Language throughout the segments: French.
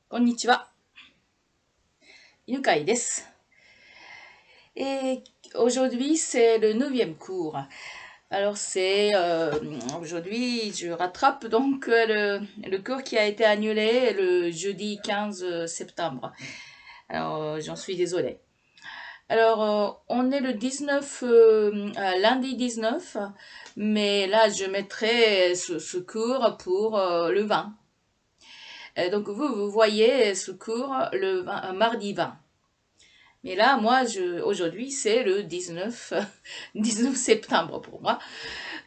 こんにちは、犬飼です。Et aujourd'hui, c'est le neuvième cours. Alors, aujourd'hui, je rattrape donc le cours qui a été annulé le jeudi 15 septembre. Alors, j'en suis désolée. Alors, on est le 19, lundi 19, mais là, je mettrai ce cours pour le 20. Donc, vous voyez ce cours le mardi 20. Mais là, aujourd'hui, c'est le 19 septembre pour moi.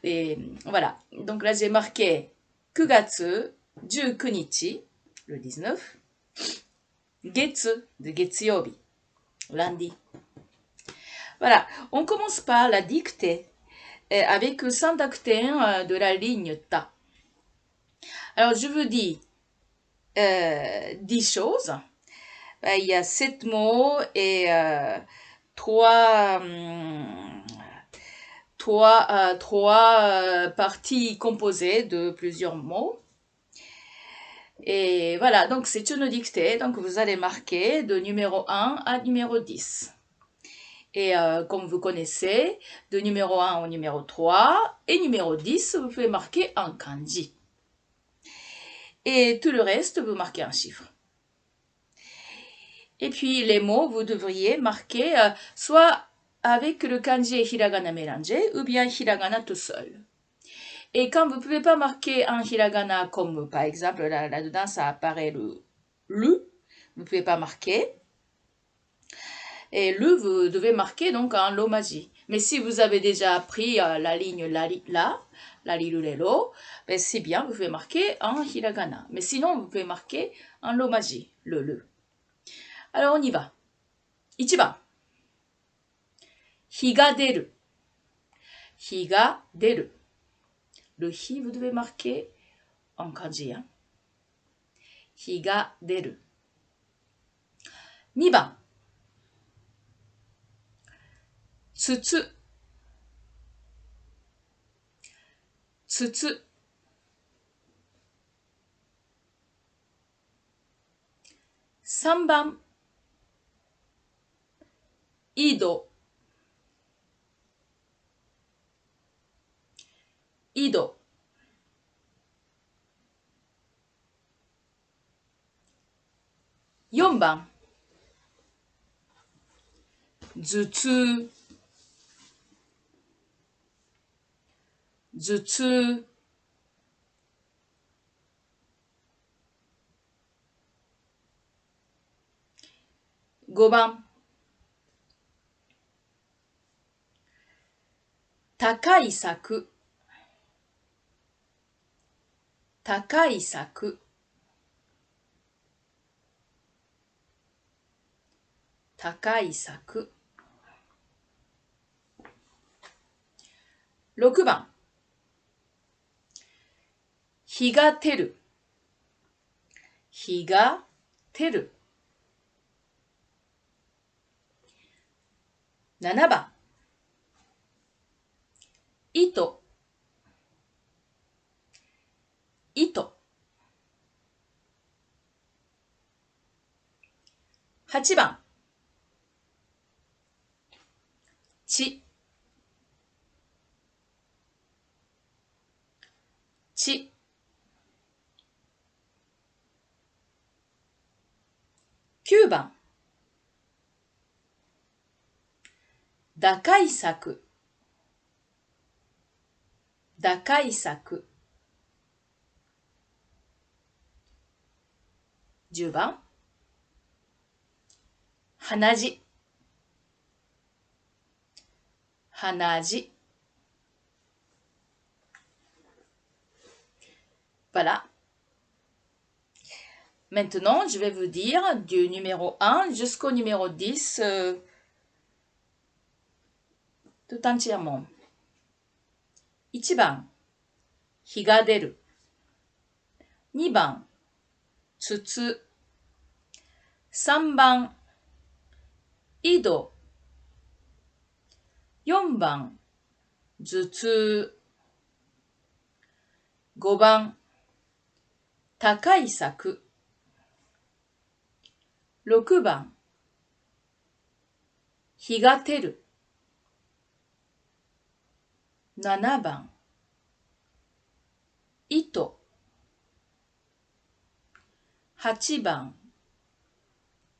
Et voilà. Donc là, j'ai marqué Kugatsu, Jukunichi, le 19. Getsu, de Getsuyobi, lundi. Voilà. On commence par la dictée avec 100 de la ligne Ta. Alors, je vous dis 10 choses. Il y a 7 mots et 3 parties composées de plusieurs mots. Et voilà, donc c'est une dictée. Donc vous allez marquer de numéro 1 à numéro 10. Et comme vous connaissez, de numéro 1 au numéro 3 et numéro 10, vous pouvez marquer un kanji. Et tout le reste, vous marquez un chiffre. Et puis les mots, vous devriez marquer soit avec le kanji et hiragana mélangé ou bien hiragana tout seul. Et quand vous ne pouvez pas marquer un hiragana comme par exemple là-dedans ça apparaît le, vous ne pouvez pas marquer. Et le, vous devez marquer donc un romaji. Mais si vous avez déjà appris la ligne la lirulero, ben c'est bien, vous pouvez marquer un hiragana. Mais sinon, vous pouvez marquer un romaji, le. Alors on y va. 1番。日が出る。日が出る。Le hi, vous devez marquer en kanji. Hein? 日が出る。2番。つつ。つつ。3番。井戸。井戸。4番。頭痛。頭痛。5番。高い柵。高い柵。高い柵。6番。日が照る。日が照る。7番。糸。糸。8番。ち。ち。9番。打開策。打開策。10番。鼻血。鼻血。Voilà. Maintenant, je vais vous dire du numéro 1 jusqu'au numéro 10 tout entièrement. 1番、日が出る。2番、つつ。3番、井戸。4番、頭痛。5番、高い柵。6番、日が照る。7番、糸。8番、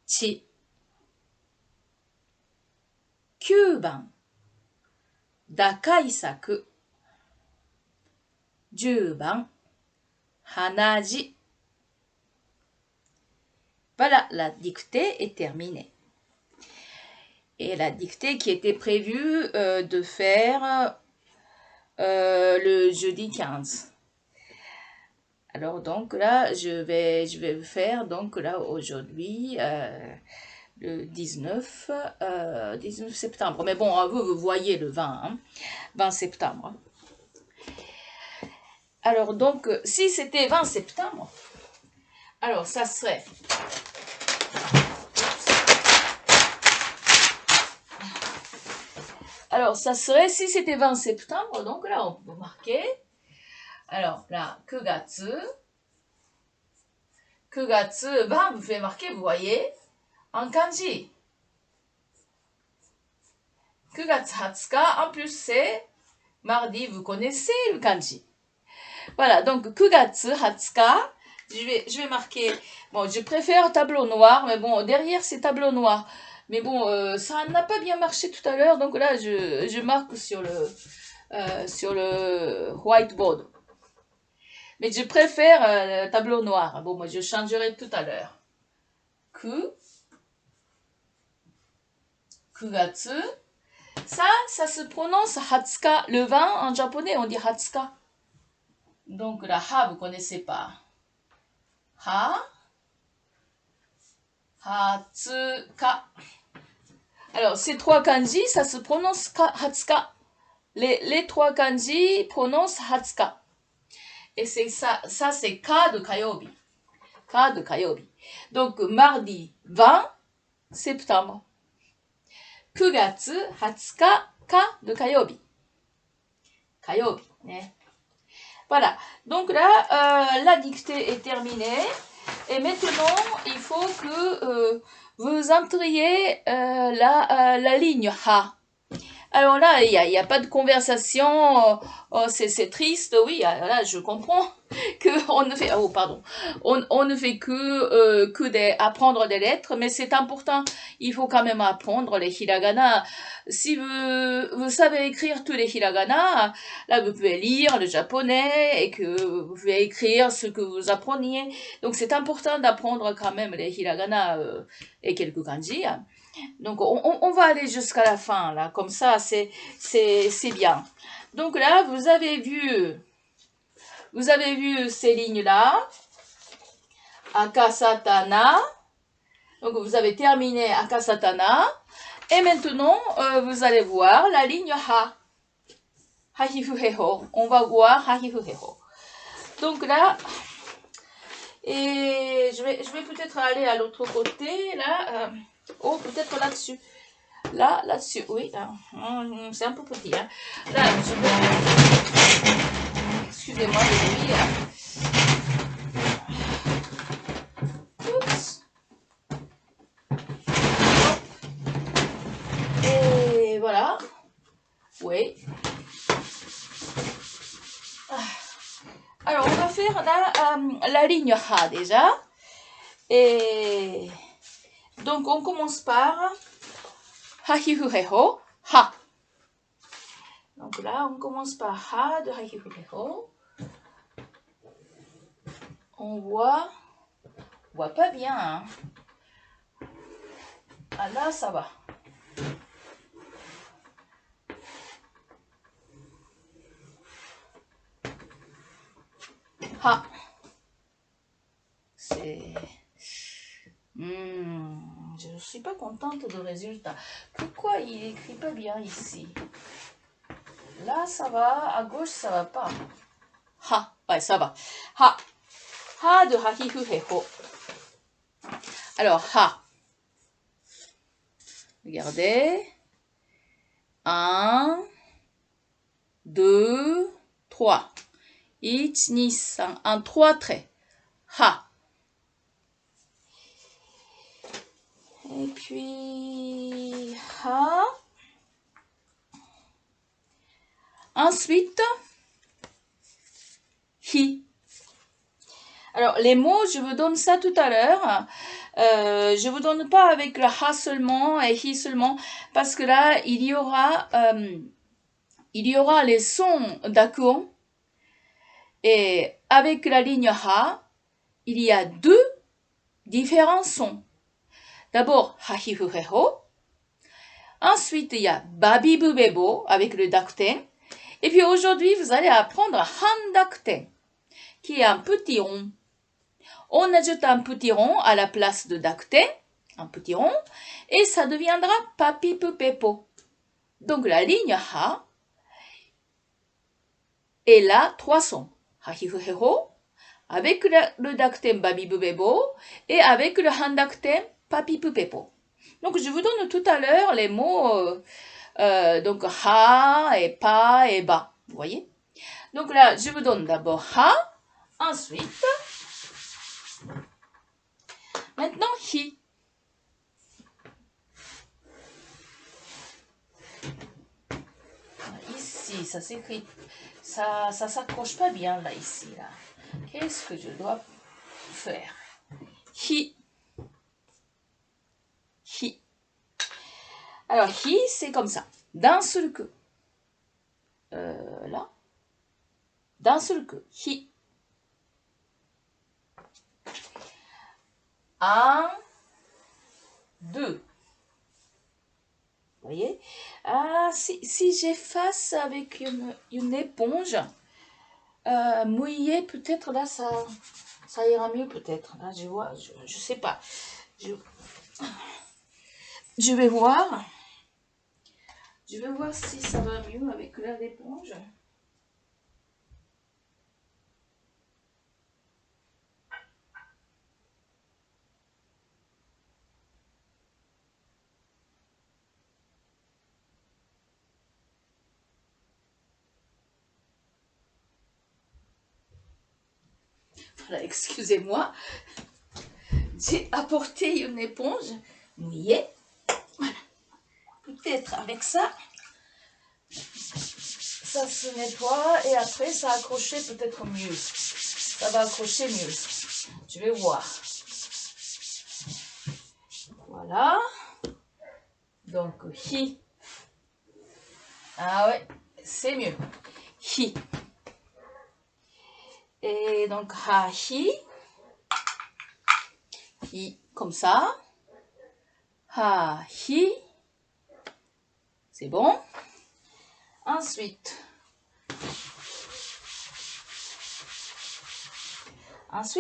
血。9番、打開策。10番、鼻血。Voilà, la dictée est terminée. Et la dictée qui était prévue de faire le jeudi 15. Alors donc là, je vais faire donc là aujourd'hui le 19 septembre. Mais bon, vous voyez le 20, hein, 20 septembre. Alors donc, si c'était 20 septembre, alors ça serait... Alors, ça serait, si c'était 20 septembre, donc là, on peut marquer. Alors, là, 9月 20, vous pouvez marquer, vous voyez, en kanji. 9月20 en plus, c'est mardi, vous connaissez le kanji. Voilà, donc 9月20, je vais marquer, bon, je préfère tableau noir, mais bon, derrière, c'est tableau noir. Mais bon, ça n'a pas bien marché tout à l'heure, donc là, je marque sur le whiteboard. Mais je préfère le tableau noir. Bon, moi, je changerai tout à l'heure. 9月. Ça se prononce hatsuka. Le 20, en japonais, on dit hatsuka. Donc, la ha, vous connaissez pas. Ha. Hatsuka. Alors, ces trois kanji, ça se prononce hatsuka. Les trois kanji prononcent hatsuka. Et c'est ça c'est ka de kayobi. Ka de kayobi. Donc, mardi 20 septembre. 9月20日 ka de kayobi. Kayobi. Voilà. Donc là, la dictée est terminée. Et maintenant, il faut que vous entriez la ligne ha. Alors là, il y a pas de conversation, c'est triste, oui, là, je comprends que on ne fait, on ne fait que apprendre des lettres, mais c'est important, il faut quand même apprendre les hiragana. Si vous savez écrire tous les hiragana, là, vous pouvez lire le japonais et que vous pouvez écrire ce que vous appreniez. Donc, c'est important d'apprendre quand même les hiragana et quelques kanji. Donc, on va aller jusqu'à la fin, là. Comme ça, c'est bien. Donc là, vous avez vu ces lignes-là. Akasatana. Donc, vous avez terminé Akasatana. Et maintenant, vous allez voir la ligne Ha. Hahifuheho. On va voir Hahifuheho. Donc là, et je vais peut-être aller à l'autre côté, là. Peut-être là-dessus. Là-dessus, oui. C'est un peu petit, hein. Là, je vais... Excusez-moi, le bruit. Oups. Et voilà. Oui. Alors, on va faire la ligne Ha déjà. Et donc, on commence par Hahifuheho, Ha. Donc là, on commence par Ha de Hahifuheho. On voit pas bien. Hein. Ah là, ça va. Ha. C'est... je ne suis pas contente du résultat. Pourquoi il écrit pas bien ici? Là, ça va. À gauche, ça va pas. Ha. Ouais, ça va. Ha. Ha de Hahifuheho. Alors, Ha. Regardez. 1, 2, 3. 1, 2, 3. 3 traits. Ha. Ensuite, hi. Alors, les mots, je vous donne ça tout à l'heure. Je vous donne pas avec le ha seulement et hi seulement, parce que là, il y aura les sons d'akuon. Et avec la ligne ha, il y a deux différents sons. D'abord, hahifuheho. Ensuite, il y a babibubebo avec le dakten. Et puis aujourd'hui, vous allez apprendre han dakten, qui est un petit rond. On ajoute un petit rond à la place de dakten, un petit rond, et ça deviendra papipupepo. Donc la ligne ha, et là, trois sons. Hahifuheho, avec le dakten babibubebo, et avec le han dakten papipupepo. Donc je vous donne tout à l'heure les mots donc ha et pa et ba. Vous voyez? Donc là, je vous donne d'abord ha, ensuite, maintenant hi. Ici, ça s'écrit, ça s'accroche pas bien là, ici, là. Qu'est-ce que je dois faire? Hi. Hi. Alors, hi, c'est comme ça. D'un seul coup. Là. D'un seul coup. Hi. 1, 2. Vous voyez? Ah, si j'efface avec une éponge mouillée, peut-être là, ça ira mieux, peut-être. Là, je vois, je sais pas. Je vais voir. Je vais voir si ça va mieux avec l'éponge. Voilà, excusez-moi. J'ai apporté une éponge mouillée. Voilà. Peut-être avec ça, ça se nettoie et après ça accrocher peut-être mieux. Ça va accrocher mieux. Je vais voir. Voilà. Donc, hi. Ah ouais, c'est mieux. Hi. Et donc, ha, hi. Hi, comme ça. Ha, hi. C'est bon. Ensuite,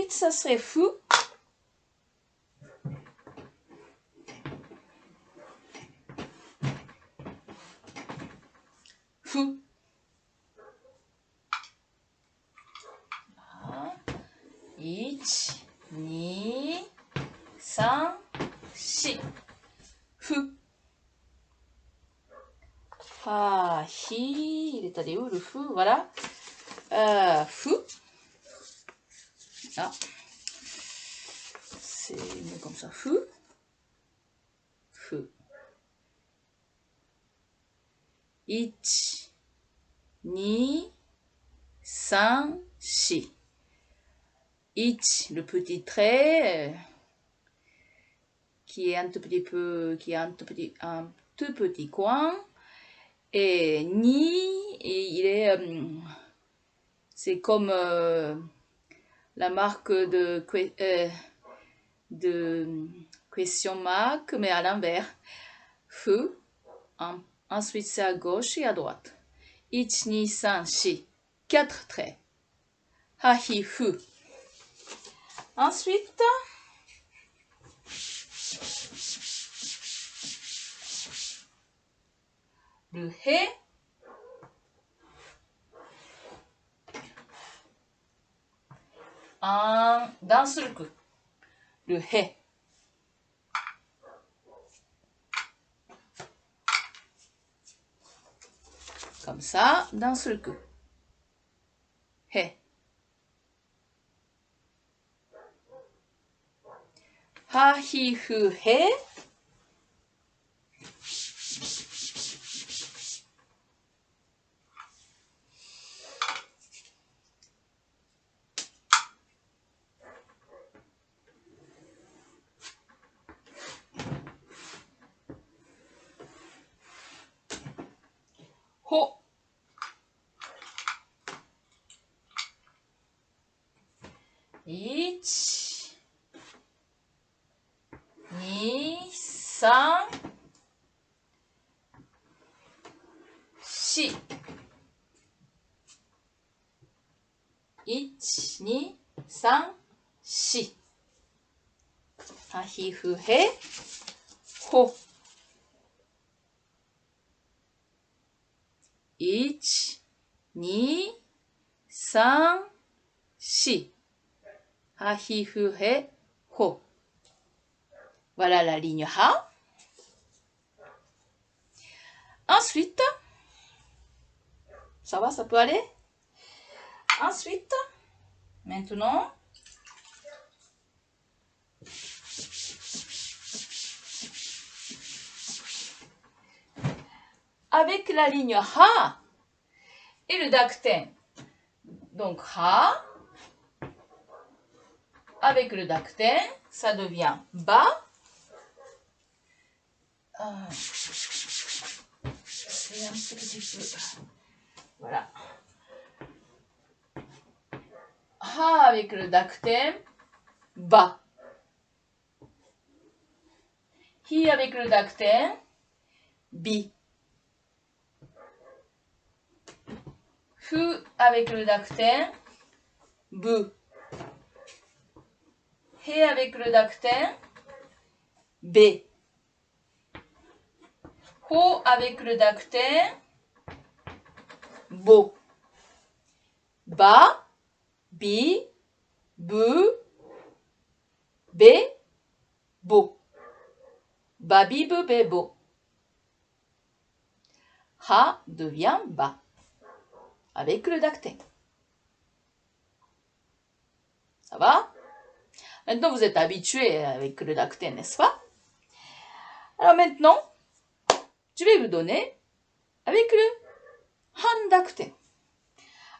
ça serait fou. Fou. 1, 2, 3, 4. Fou. Ha, hi. Il est allé où le fou? Voilà. Fou. Ah. C'est mieux comme ça. Fou. Fou. 1, 2, 3, 4. 1, le petit trait qui est un tout petit peu, qui est un tout petit coin. Et ni, et il est, c'est comme la marque de question mark, mais à l'envers. Feu. Ensuite, c'est à gauche et à droite. 1, 2, 3, 4. 4 traits. Ha, hi, fu. Ensuite, le he. D'un seul coup. Le he. Comme ça, d'un seul coup. He. Ha, hi, fu, he. ほ。1、2、3、4。1、2、3、4。はひふへ、ほ。1、2、3、4. Ha, hi, fu, he, ho. Voilà la ligne Ha. Ensuite, ça va, ça peut aller? Ensuite, maintenant, avec la ligne Ha et le dactyn. Donc Ha, avec le dactyn, ça devient Ba. C'est un petit peu. Voilà. Ha avec le dactyn, Ba. Hi avec le dactyn, Bi. Fu avec le dactyn, Bu. He avec le dactyn, B. Ho avec le dactyn, Bo. Ba, Bi, Bu, B, Bo. Ba, Bi, Bu, B, Bo. Ha devient Ba avec le dactyn. Ça va? Maintenant, vous êtes habitué avec le dactyn, n'est-ce pas? Alors maintenant, je vais vous donner avec le han dactyn.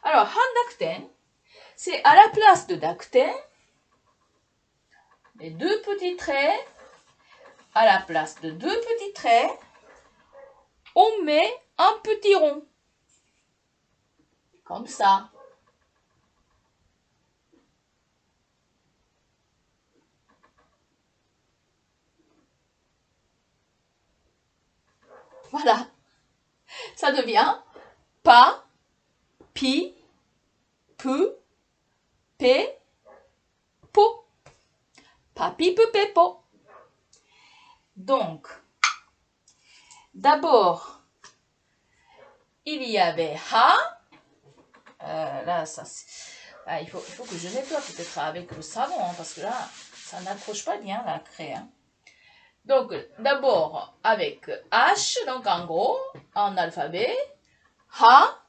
Alors, han dactyn, c'est à la place de dactyn, les deux petits traits, à la place de deux petits traits, on met un petit rond. Comme ça. Voilà. Ça devient pa, pi, pu, pe, po. Papi, pu, pe, po. Donc, d'abord, il y avait ha. Là, ça, il faut que je nettoie peut-être avec le savon, hein, parce que là, ça n'accroche pas bien la craie. Hein. Donc, d'abord, avec H, donc en gros, en alphabet, ha.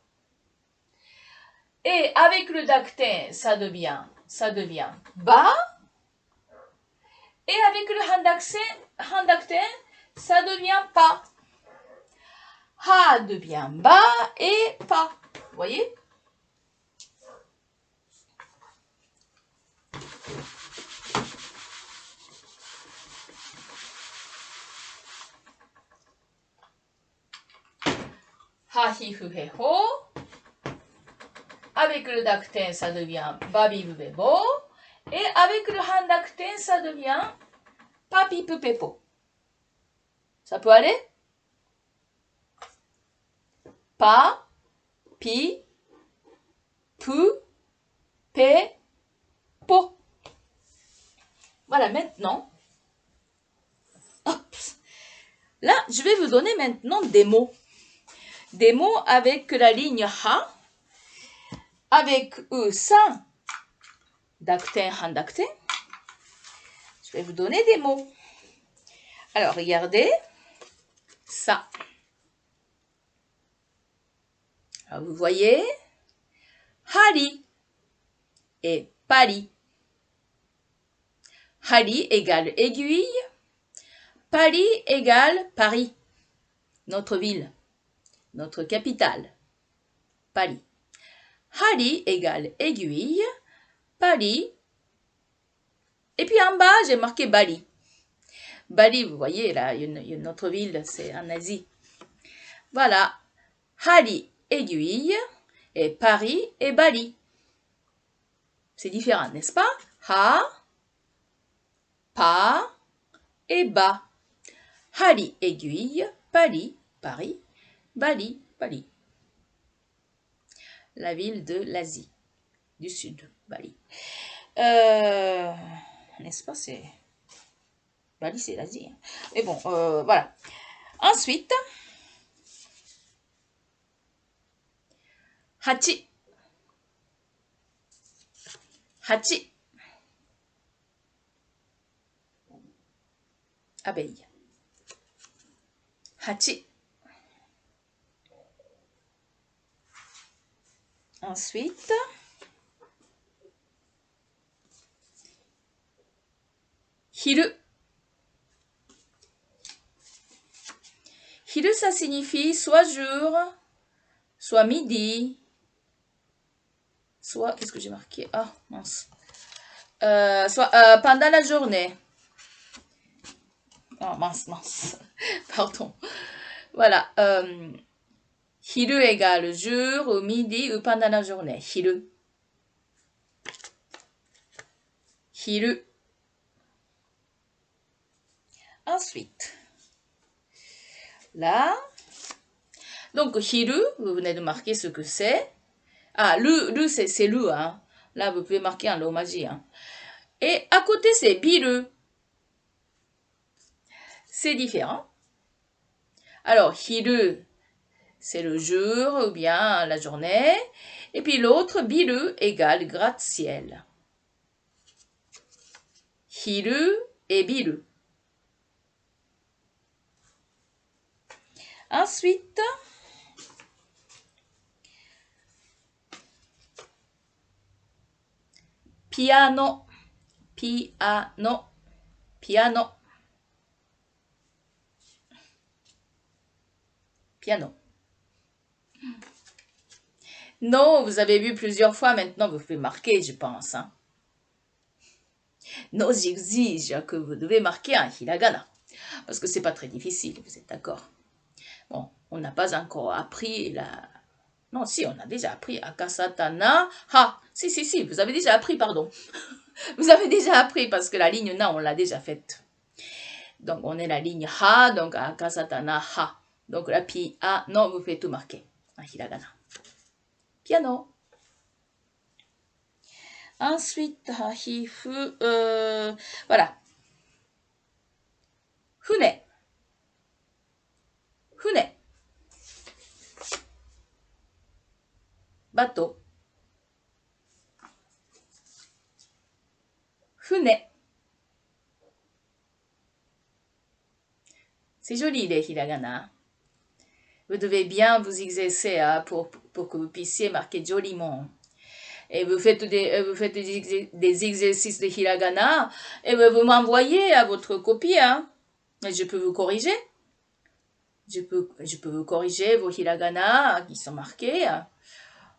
Et avec le dactyn, ça devient ba. Et avec le han dactyn, ça devient pa. Ha devient ba et pa. Vous voyez? Ha, hi, fu, he, ho. Avec le dactyn, ça devient ba, bi, bu, be, bo. Et avec le han dactyn, ça devient pa, pi, pu, pe, po. Ça peut aller? Pa, pi, pu, pe, po. Voilà, maintenant. Hop. Là, je vais vous donner maintenant des mots. Des mots avec la ligne Ha, avec sans dactyn, han dactyn. Je vais vous donner des mots. Alors, regardez ça. Alors, vous voyez, hari et pari. Hari égale aiguille, pari égale Paris, notre ville, notre capitale, Paris. Hari égale aiguille, Paris, et puis en bas, j'ai marqué Bali. Bali, vous voyez, là, une autre ville, c'est en Asie. Voilà. Hari, aiguille, et Paris et Bali. C'est différent, n'est-ce pas? Ha, pa et ba. Hari, aiguille, Paris, Paris, Bali, Bali. La ville de l'Asie du Sud, Bali. N'est-ce pas? C'est Bali, c'est l'Asie. Hein. Mais bon, voilà. Ensuite, Hachi. Hachi. Abeille. Hachi. Ensuite, Hiru. Hiru, ça signifie soit jour, soit midi, soit, qu'est-ce que j'ai marqué? Ah, mince. Soit pendant la journée. Oh, mince, mince. Pardon. Voilà. Hiru égale jour, ou midi, ou pendant la journée. Hiru. Hiru. Ensuite, là, donc hiru, vous venez de marquer ce que c'est. Ah, le c'est le, hein. Là, vous pouvez marquer un romaji, hein. Et à côté, c'est biru. C'est différent. Alors, hiru, c'est le jour ou bien la journée. Et puis l'autre, biru, égale gratte-ciel. Hiru et biru. Ensuite, piano, piano, piano, piano. Non, vous avez vu plusieurs fois, maintenant vous pouvez marquer, je pense. Hein. Non, j'exige que vous devez marquer un hiragana, parce que c'est pas très difficile, vous êtes d'accord? Bon, on n'a pas encore appris la... Non, si, on a déjà appris akasatana, ha. Si, vous avez déjà appris, pardon. Vous avez déjà appris, parce que la ligne na, on l'a déjà faite. Donc, on est la ligne ha, donc akasatana, ha. Donc, la pi, a, non, vous faites tout marquer. Un hiragana. Piano. Ensuite, hifu, voilà. Fune. Fune. Bateau. Fune. C'est joli les hiragana. Vous devez bien vous exercer hein, pour que vous puissiez marquer joliment. Et vous faites des exercices de hiragana et vous m'envoyez à votre copie. Hein. Et je peux vous corriger. Je peux vous corriger vos hiragana qui sont marqués.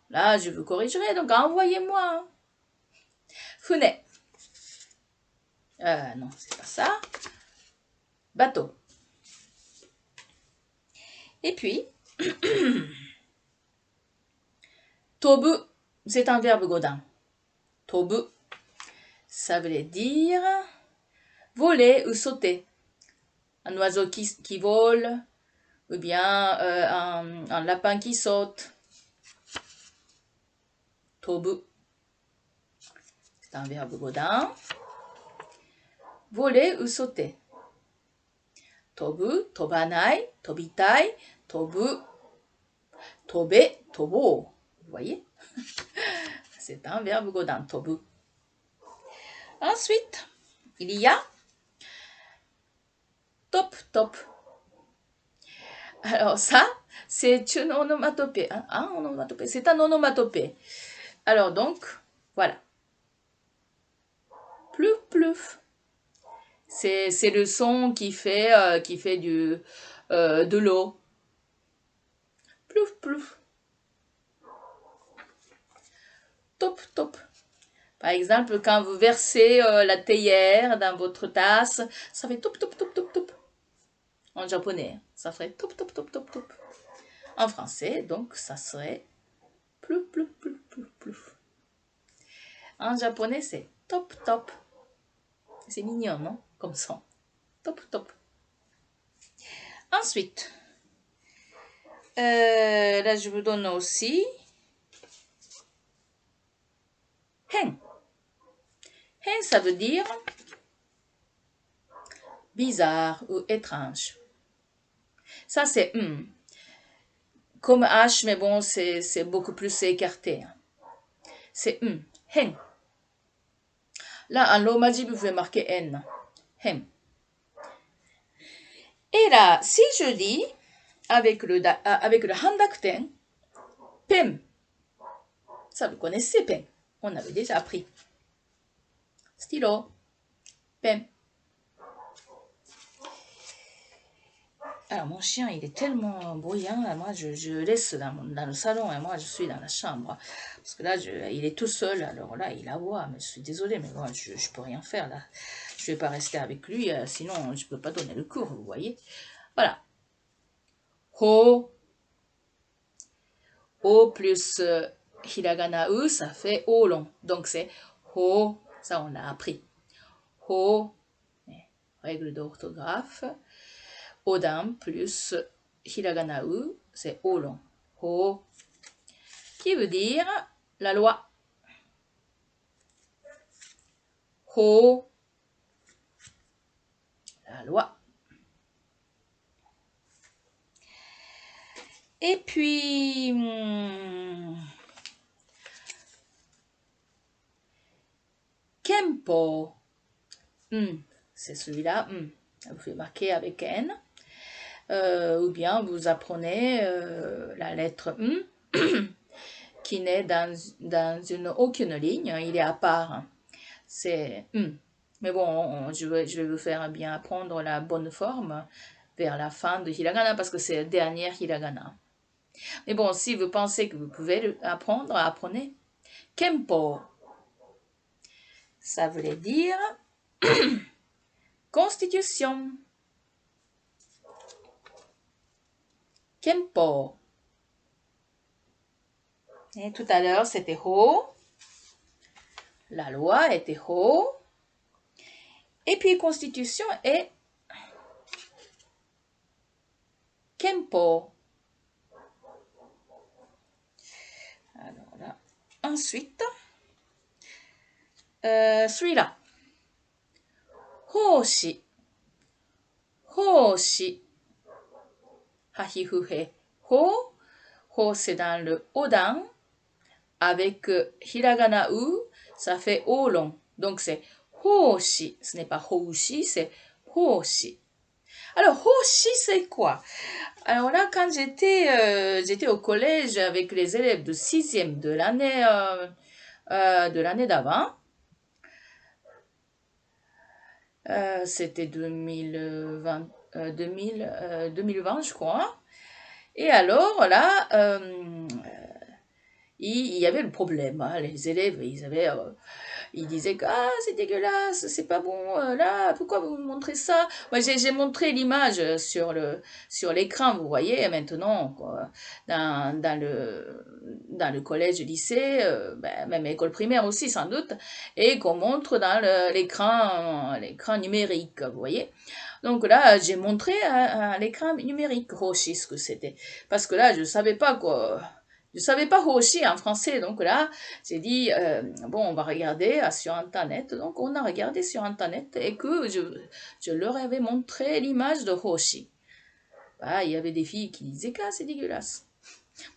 Là, je vous corrigerai. Donc, envoyez-moi. Hein. Fune. Non, c'est pas ça. Bateau. Et puis, tobu, c'est un verbe godin. Tobu, ça veut dire voler ou sauter. Un oiseau qui vole, ou bien un lapin qui saute. Tobu, c'est un verbe godin. Voler ou sauter. Tobu, tobanai, tobitai, tobu, tobe, tobo. Vous voyez? C'est un verbe godin, tobu. Ensuite, il y a top, top. Alors ça, c'est une onomatopée. Hein, onomatopée. C'est un onomatopée. Alors donc, voilà. Plouf, plouf. C'est le son qui fait de l'eau. Plouf, plouf. Top, top. Par exemple, quand vous versez la théière dans votre tasse, ça fait top, top, top, top, top. En japonais, ça ferait top, top, top, top, top. en français, donc ça serait plou, plou, plou, plou, plou. En japonais, c'est top, top. C'est mignon, non? Comme ça. Top, top. Ensuite, là, je vous donne aussi hen. Hen, ça veut dire bizarre ou étrange. Ça, c'est comme H, mais bon, c'est beaucoup plus écarté. C'est hen. Là, en romaji, vous pouvez marquer N. Hen. Et là, si je dis avec le handakuten, pen. Ça, vous connaissez pen. On avait déjà appris. Stylo, pen. Alors, mon chien, il est tellement bruyant. Moi, je laisse dans le salon et moi, je suis dans la chambre. Parce que là, il est tout seul. Alors là, il aboie. Mais je suis désolée, mais moi, je ne peux rien faire là. Je ne vais pas rester avec lui. Sinon, je ne peux pas donner le cours, vous voyez. Voilà. Ho. O plus hiragana u, ça fait O long. Donc, c'est ho. Ça, on l'a appris. Ho. Règle d'orthographe. Odan plus hiragana u, c'est O long. Ho, qui veut dire la loi. Ho, la loi. Et puis, Kempo, c'est celui-là, vous pouvez marquer avec N. Ou bien vous apprenez la lettre qui n'est dans aucune ligne, il est à part. C'est Mais bon, je vais vous faire bien apprendre la bonne forme vers la fin de hiragana parce que c'est la dernière hiragana. Mais bon, si vous pensez que vous pouvez apprendre, apprenez. Kempo, ça voulait dire constitution. Kempo. Et tout à l'heure, c'était ho. La loi était ho. Et puis, constitution est Kempo. Alors là, ensuite, celui-là. Hoshi. Hoshi. Hahifuhe. Ho. Ho, c'est dans le odan. Avec hiragana u, ça fait o long. Donc c'est hoshi. Ce n'est pas hoshi, c'est hoshi. Alors, hoshi, c'est quoi? Alors là, quand j'étais au collège avec les élèves de 6e de l'année d'avant, c'était 2020, 2020, je crois. Et alors là, il y avait le problème, hein, les élèves, ils disaient que c'est dégueulasse, c'est pas bon, là, pourquoi vous me montrez ça? Moi, j'ai montré l'image sur l'écran, vous voyez, maintenant, quoi, dans le collège, lycée, même école primaire aussi, sans doute, et qu'on montre dans l'écran numérique, vous voyez. Donc là, j'ai montré à l'écran numérique Hoshi ce que c'était. Parce que là, je savais pas quoi. Je savais pas Hoshi en français, donc là, j'ai dit, bon, on va regarder sur Internet. Donc, on a regardé sur Internet et que je leur avais montré l'image de Hoshi. Bah, il y avait des filles qui disaient que c'est dégueulasse.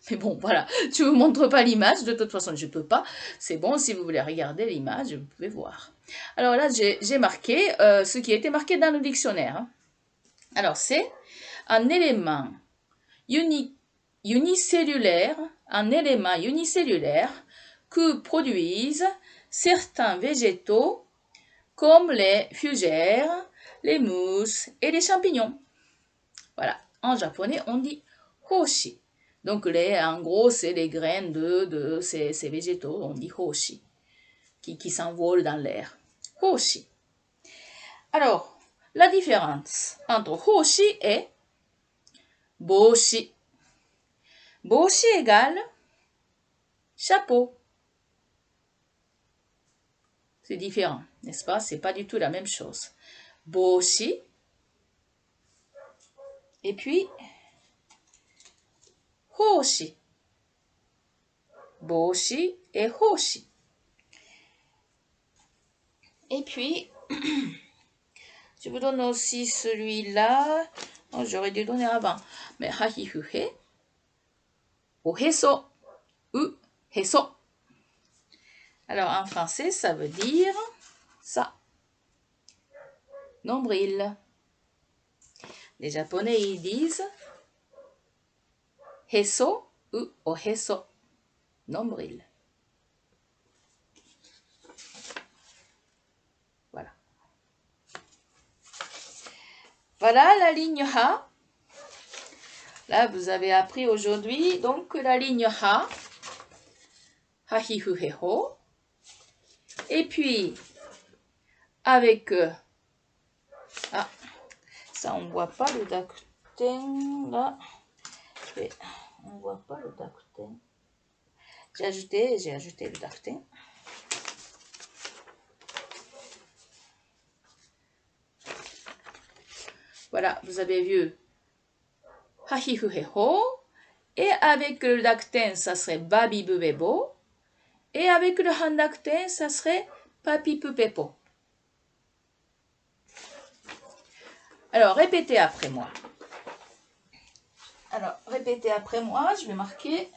Mais bon, voilà, je ne vous montre pas l'image, de toute façon, je ne peux pas. C'est bon, si vous voulez regarder l'image, vous pouvez voir. Alors là, j'ai marqué ce qui a été marqué dans le dictionnaire. Hein. Alors, c'est un élément unicellulaire, que produisent certains végétaux comme les fougères, les mousses et les champignons. Voilà, en japonais, on dit hoshi. Donc, en gros, c'est les graines de ces végétaux, on dit hoshi, qui s'envolent dans l'air. Hoshi. Alors, la différence entre hoshi et boshi. Boshi égale chapeau. C'est différent, n'est-ce pas? C'est pas du tout la même chose. Boshi. Et puis, hoshi. Boshi et hoshi. Et puis, je vous donne aussi celui-là. Oh, j'aurais dû donner avant. Mais hahifuhe. Oheso. Ou heso. Alors, en français, ça veut dire ça. Nombril. Les Japonais, ils disent heso ou oheso. Nombril. Voilà. Voilà la ligne Ha. Là, vous avez appris aujourd'hui donc la ligne Ha. Hahifuheho. Et puis, avec... ah, ça, on ne voit pas le dakuten. Là, on ne voit pas le dakuten. J'ai ajouté le dakuten. Voilà, vous avez vu hahifuheho. Et avec le dakuten, ça serait babibubebo. Et avec le handakuten, ça serait papipupepo. Alors, répétez après moi. Alors, répétez après moi. Je vais marquer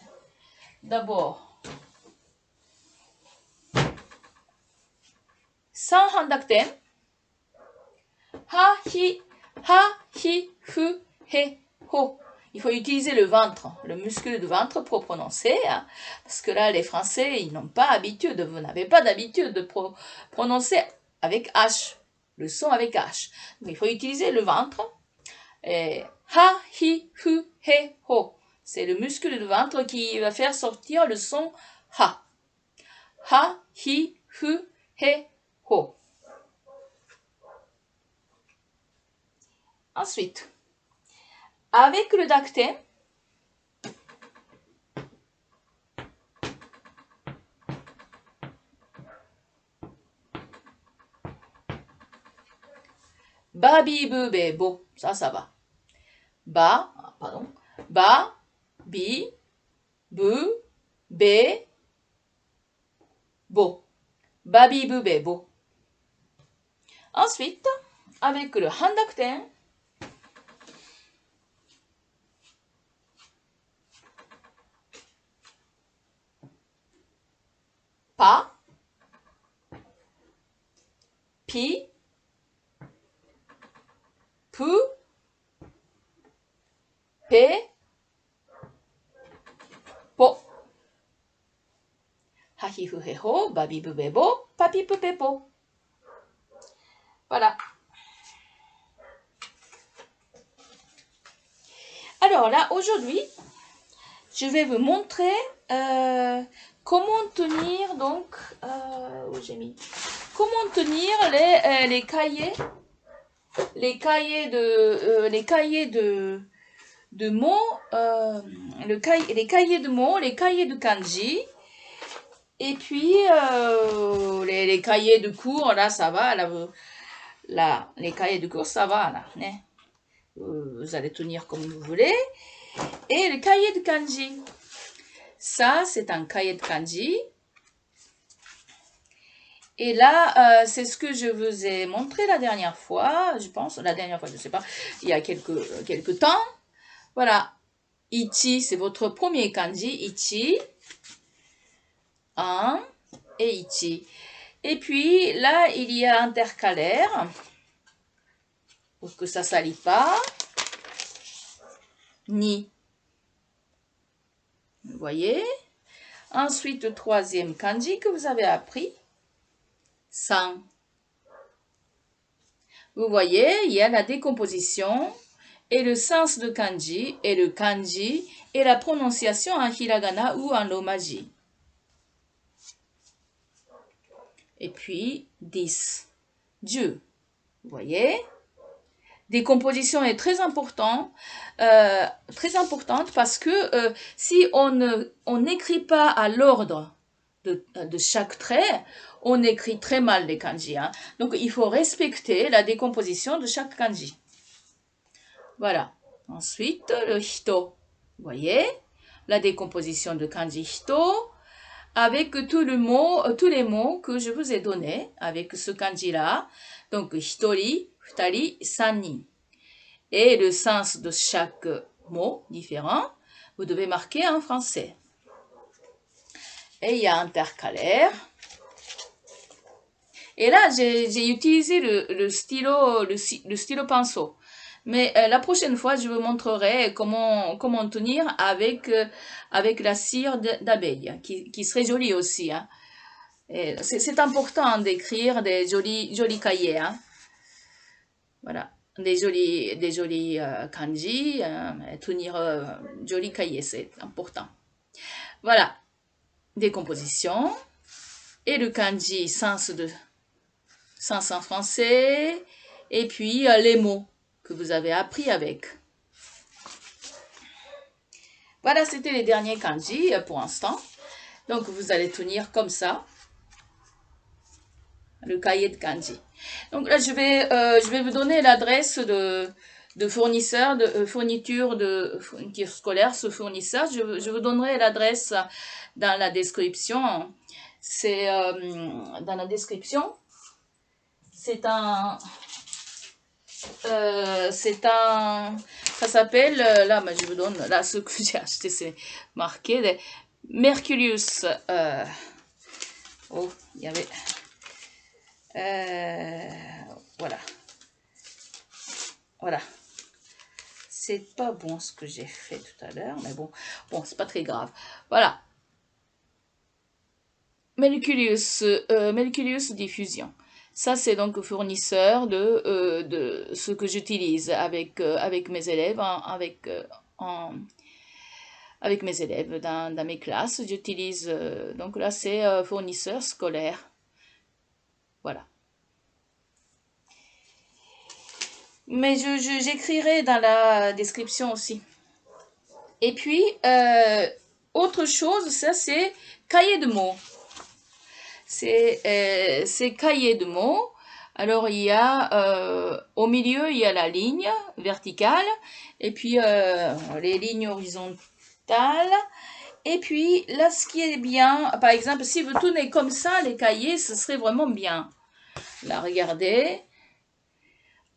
d'abord sans handakuten. Ha, hi, fu, he, ho. Il faut utiliser le ventre, le muscle du ventre pour prononcer. Hein, parce que là, les Français, ils n'ont pas habitude, vous n'avez pas d'habitude de prononcer avec H, le son avec H. Donc, il faut utiliser le ventre. Et ha, hi, fu, he, ho. C'est le muscle du ventre qui va faire sortir le son ha. Ha, hi, fu, he, ho. Ensuite, avec le dakuten, babibubebo, ça va. Ba, bi, bu, be, bo. Babibubebo. Ensuite, avec le handakuten, pa, pi, pu, pe, po. Hahifuheho, babibubebo, papipupepo. Voilà. Alors là, aujourd'hui, je vais vous montrer comment tenir donc où j'ai mis comment tenir les cahiers de mots les cahiers de mots, les cahiers de kanji, et puis les cahiers de cours. Là ça va, là les cahiers de cours ça va là, hein. Vous allez tenir comme vous voulez. Et le cahier de kanji, ça c'est un cahier de kanji. Et là, c'est ce que je vous ai montré la dernière fois, je pense. La dernière fois, je ne sais pas, il y a quelques temps. Voilà. Ichi, c'est votre premier kanji. Ichi. Un. Et ichi. Et puis, là, il y a intercalaire. Pour que ça ne salit pas. Ni. Vous voyez? Ensuite, le troisième kanji que vous avez appris. San. Vous voyez, il y a la décomposition et le sens de kanji et le kanji et la prononciation en hiragana ou en romaji. Et puis 10. 10. Vous voyez? décomposition est très importante parce que si on n'écrit pas à l'ordre de chaque trait, on écrit très mal les kanji. Hein. Donc il faut respecter la décomposition de chaque kanji. Voilà. Ensuite, le hito. Vous voyez, la décomposition de kanji hito avec tous les mots que je vous ai donnés avec ce kanji-là. Donc, hitori, futari, sannin. Et le sens de chaque mot différent, vous devez marquer en français. Et il y a intercalaire. Et là, j'ai utilisé le stylo pinceau. Mais la prochaine fois, je vous montrerai comment tenir avec la cire d'abeille, qui serait jolie aussi. Hein. C'est important d'écrire des jolis cahiers. Hein. Voilà, des jolis kanji, tenir jolis cahiers, c'est important. Voilà, décomposition et le kanji sens en français et puis les mots que vous avez appris avec. Voilà, c'était les derniers kanji pour l'instant. Donc, vous allez tenir comme ça le cahier de kanji. Donc là, je vais vous donner l'adresse de fournisseur, de fourniture scolaire, ce fournisseur. Je vous donnerai l'adresse dans la description. C'est dans la description. C'est un, ça s'appelle, là, je vous donne, là, ce que j'ai acheté, c'est marqué, Mercurius, oh, il y avait, voilà, c'est pas bon ce que j'ai fait tout à l'heure, mais bon, c'est pas très grave, voilà, Mercurius Diffusion. Ça, c'est donc fournisseur de ce que j'utilise avec mes élèves, avec mes élèves dans mes classes. J'utilise, donc là, c'est fournisseur scolaire. Voilà. Mais j'écrirai dans la description aussi. Et puis, autre chose, ça, c'est cahier de mots. C'est cahier de mots. Alors, il y a, au milieu, il y a la ligne verticale, et puis les lignes horizontales. Et puis, là, ce qui est bien, par exemple, si vous tournez comme ça, les cahiers, ce serait vraiment bien. Là, regardez.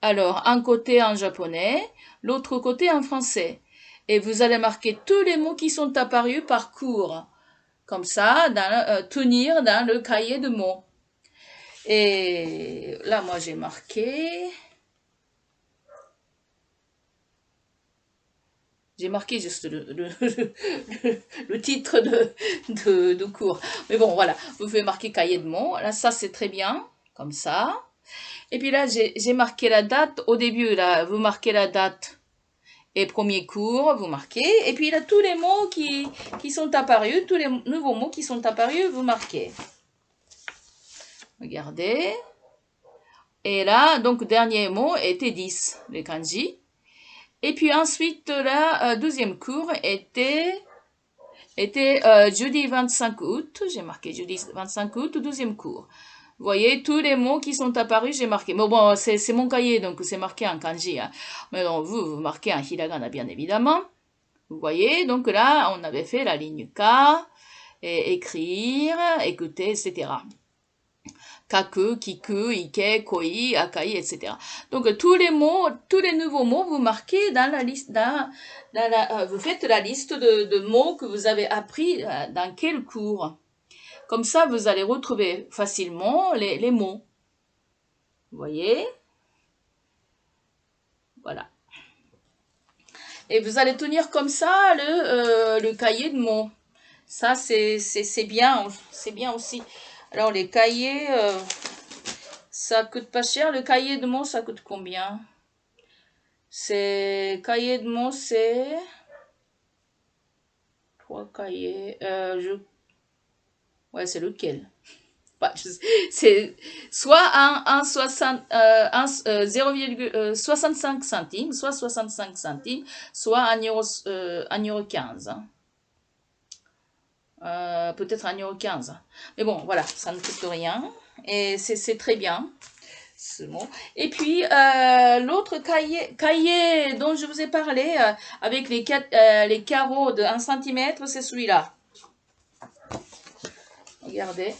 Alors, un côté en japonais, l'autre côté en français. Et vous allez marquer tous les mots qui sont apparus par cours. Comme ça, tenir dans le cahier de mots. Et là, moi, j'ai marqué... J'ai marqué juste le titre de cours. Mais bon, voilà, vous pouvez marquer cahier de mots. Là, ça, c'est très bien, comme ça. Et puis là, j'ai marqué la date. Au début, là, vous marquez la date. Et premier cours, vous marquez. Et puis là, tous les mots qui sont apparus, tous les nouveaux mots qui sont apparus, vous marquez. Regardez. Et là, donc, dernier mot était 10, les kanji. Et puis ensuite, la deuxième cours était jeudi 25 août. J'ai marqué jeudi 25 août, deuxième cours. Vous voyez, tous les mots qui sont apparus, j'ai marqué. Mais bon, c'est mon cahier, donc c'est marqué en kanji. Hein. Mais donc, vous marquez en hiragana, bien évidemment. Vous voyez, donc là, on avait fait la ligne K, et écrire, écouter, etc. Kaku, kiku, ike, koi, akai, etc. Donc tous les nouveaux mots, vous marquez dans la liste, vous faites la liste de mots que vous avez appris dans quel cours. Comme ça, vous allez retrouver facilement les mots. Vous voyez? Voilà. Et vous allez tenir comme ça le cahier de mots. Ça, c'est bien aussi. Alors, les cahiers, ça coûte pas cher. Le cahier de mots, ça coûte combien? Cahier de mots, c'est 3 cahiers. Ouais, c'est lequel? C'est soit 0,65 centimes, soit 65 centimes, soit 1,15 €. Hein. Peut-être 1,15 €. Mais bon, voilà, ça ne coûte rien. Et c'est très bien, ce mot. Et puis, l'autre cahier dont je vous ai parlé, avec les carreaux de 1 cm, c'est celui-là. Regardez.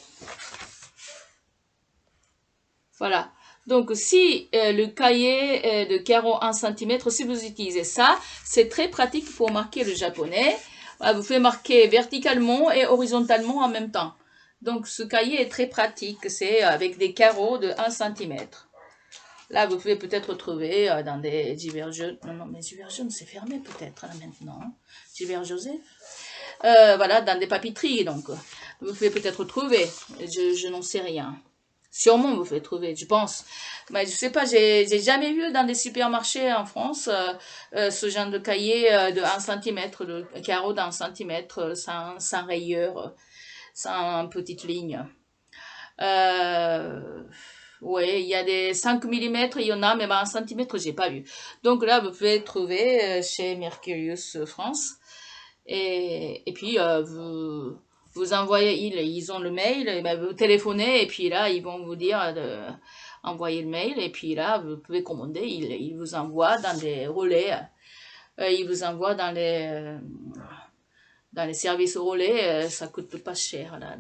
Voilà. Donc, si le cahier de carreaux 1 cm, si vous utilisez ça, c'est très pratique pour marquer le japonais. Vous pouvez marquer verticalement et horizontalement en même temps. Donc, ce cahier est très pratique. C'est avec des carreaux de 1 cm. Là, vous pouvez peut-être trouver dans des Divergeux. Non, mais Divergeux, c'est fermé peut-être là maintenant. Hein. Divers Joseph. Voilà, dans des papeteries. Donc, vous pouvez peut-être trouver. Je n'en sais rien. Sûrement, vous pouvez trouver, je pense. Mais je sais pas, j'ai jamais vu dans des supermarchés en France ce genre de cahier de 1 cm, de carreau d'1 cm, sans rayures, sans petite ligne. Ouais, il y a des 5 mm, il y en a, mais 1 cm, j'ai pas vu. Donc là, vous pouvez trouver chez Mercurius France. Et puis, vous envoyez, ils ont le mail, et ben, vous téléphonez, et puis là, ils vont vous dire de envoyer le mail, et puis là, vous pouvez commander, ils vous envoient dans des relais, ils vous envoient dans les services relais, ça coûte pas cher, là,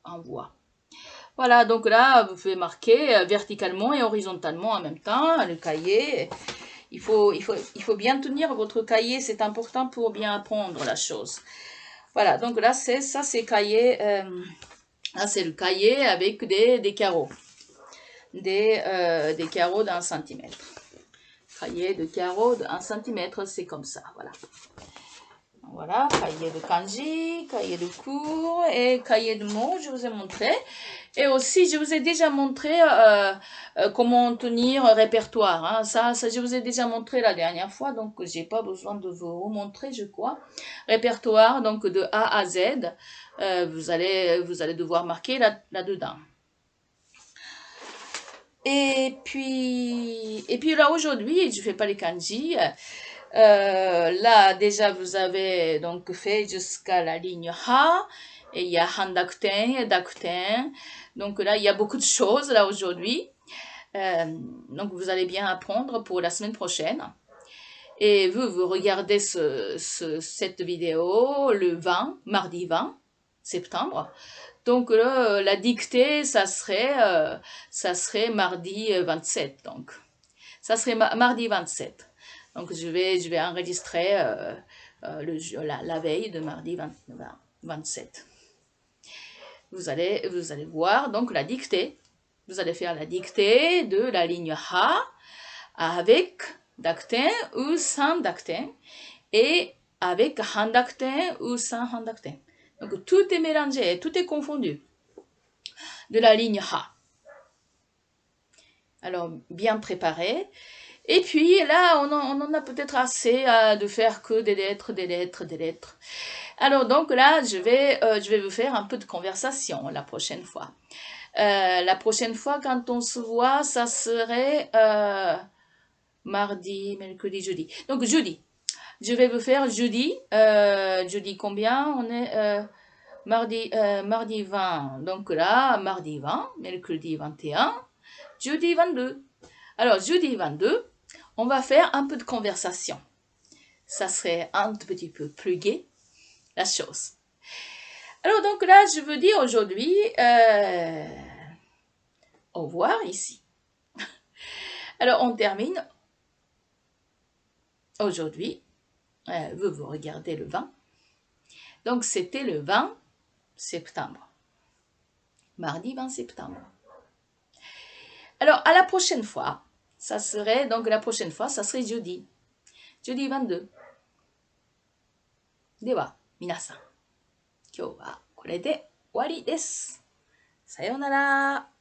l'envoi. Voilà, donc là, vous pouvez marquer verticalement et horizontalement en même temps, le cahier. Il faut bien tenir votre cahier, c'est important pour bien apprendre la chose. Voilà, donc là, c'est cahier. Là, c'est le cahier avec des carreaux. Des carreaux d'1 cm. Cahier de carreaux d'1 cm, c'est comme ça, voilà. Voilà, cahier de kanji, cahier de cours et cahier de mots, je vous ai montré. Et aussi, je vous ai déjà montré comment tenir un répertoire. Hein. Ça, je vous ai déjà montré la dernière fois, donc j'ai pas besoin de vous remontrer, je crois. Répertoire, donc de A à Z, vous allez devoir marquer là-dedans. Et puis là, aujourd'hui, je fais pas les kanji. Là, déjà, vous avez donc fait jusqu'à la ligne Ha. Et il y a handakuten et dakuten. Donc là, il y a beaucoup de choses là aujourd'hui. Donc vous allez bien apprendre pour la semaine prochaine. Et vous regardez cette vidéo le 20, mardi 20 septembre. Donc la dictée, ça serait mardi 27. Donc ça serait mardi 27. Donc je vais enregistrer la veille de mardi 27. Vous allez voir donc la dictée. Vous allez faire la dictée de la ligne Ha avec dakten ou sans dakten et avec handakten ou sans handakten. Donc tout est mélangé, tout est confondu de la ligne Ha. Alors bien préparé. Et puis là, on en a peut-être assez de faire que des lettres. Alors donc là, je vais vous faire un peu de conversation la prochaine fois. La prochaine fois, quand on se voit, ça serait mardi, mercredi, jeudi. Donc jeudi. Je vais vous faire jeudi. Jeudi combien? On est mardi 20. Donc là, mardi 20, mercredi 21, jeudi 22. Alors jeudi 22, on va faire un peu de conversation. Ça serait un petit peu plus gai, la chose. Alors donc là, je veux dire aujourd'hui au revoir ici. Alors on termine aujourd'hui. Vous regardez le 20. Donc c'était le 20 septembre. Mardi 20 septembre. Alors à la prochaine fois, ça serait jeudi. Jeudi 22. では皆さん、今日はこれで終わりです。さようなら。